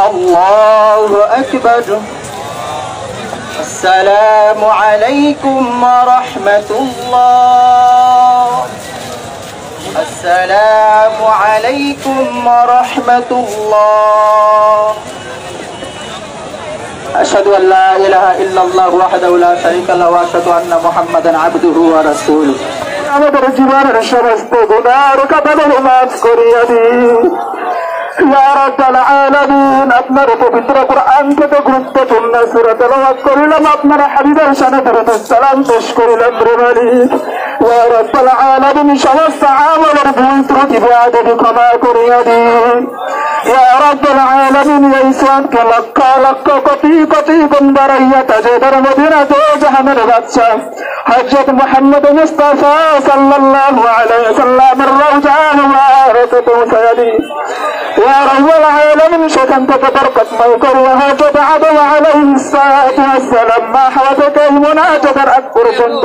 الله أكبر. السلام عليكم ورحمة الله. السلام عليكم ورحمة الله. أشهد أن لا إله إلا الله وحده لا شريك له وأشهد أن محمدا عبده ورسوله. আমাদের জীবনের সমস্ত গুনার কাবাগুলো মাফ করিয়া দিন ইয়া রাব্বাল আলামিন। আপনার পবিত্র কোরআন থেকে গুরুত্বপূর্ণ সূরা তেলাওয়াত করিলাম, আপনার হাবিবের শানে দরুদ সালাম পেশ করিলাম রে মালিক। ইয়া রাব্বাল আলামিন সমস্ত আমলের ভুল ত্রুটি বেয়াদবি ক্ষমা করিয়া দিন ইয়া রাব্বাল আলামিন। এই ইসলামকে লক্ষ লক্ষ কোটি কোটি গুণ বাড়াইয়া তাজেদের মদিনাতে জাহানের বাদশা হযরত মুহাম্মদ মুস্তাফা সাল্লাল্লাহু আলাইহি ওয়াসাল্লামের রওজা মুবারাকে পৌঁছায়া দিন ইয়া রাব্বাল আলামিন। সেখান থেকে বরকতময় করিয়া হযরত আদম আলাইহিস সালাতু ওয়াসসালাম মা হাওয়া থেকে মুনাজাতের আগ পর্যন্ত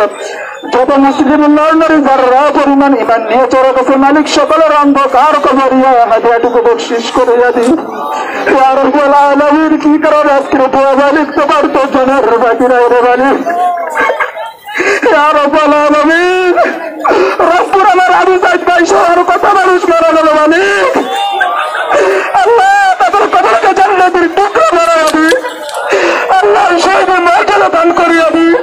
যত মুসলিম নরনারী যারা পরিমাণ ঈমান নিয়ে চলে গেছে মালিক সকলের অন্ধকার কবরিয়া হাদিয়াটুকু বকশিশ করিয়া দিন ইয়া রাব্বাল আলামিন। কি কারণে আজকে দোয়া মালিক তোমার তো জানার বাকি নাই রে মালিক ইয়া রাব্বাল আলামিন। রব্বুল আলামিন আবু সাইদ ভাই শহর কত মানুষ মারা গেল মালিক আল্লাহ, তাদের কবরকে জান্নাতের টুকরা বানাইয়া দিন আল্লাহ, শহীদের মর্যাদা দান করিয়া দিন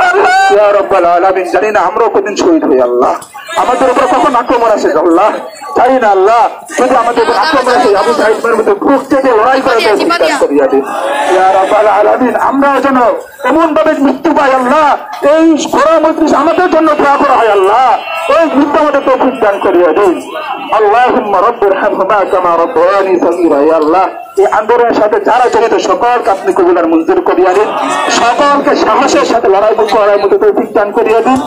আল্লাহ ইয়া রাব্বাল আলামিন। জানি না আমরা কতদিন শহীদ হই আল্লাহ, আমাদের উপর কখন আক্রমণ আসে আল্লাহ জানি না আল্লাহ, কিন্তু আমাদের উপর আক্রমণ আসে আবু সাইদের মধ্যে বুক চেপে লড়াই করে করিয়া দিন ইয়া রাব্বাল আলামিন। আমরা যেন এমন ভাবে মৃত্যু পাই আল্লাহ, এই ঘোড়া মজলিস আমাদের জন্য দোয়া করা হয় আল্লাহ, ওই মৃত্যু আমাদের তৌফিক দান করিয়া দিন আল্লাহুম্মা রাব্বিরহামহুমা কামা রাব্বায়ানি সগীরা। ইয়া আল্লাহ, এই আন্দোলনের সাথে যারা জড়িত সকলকে আপনি কবুল আর মঞ্জুর করিয়া দিন, সকলকে সাহসের সাথে লড়াই করার মতো তৌফিক দান করিয়া দিন।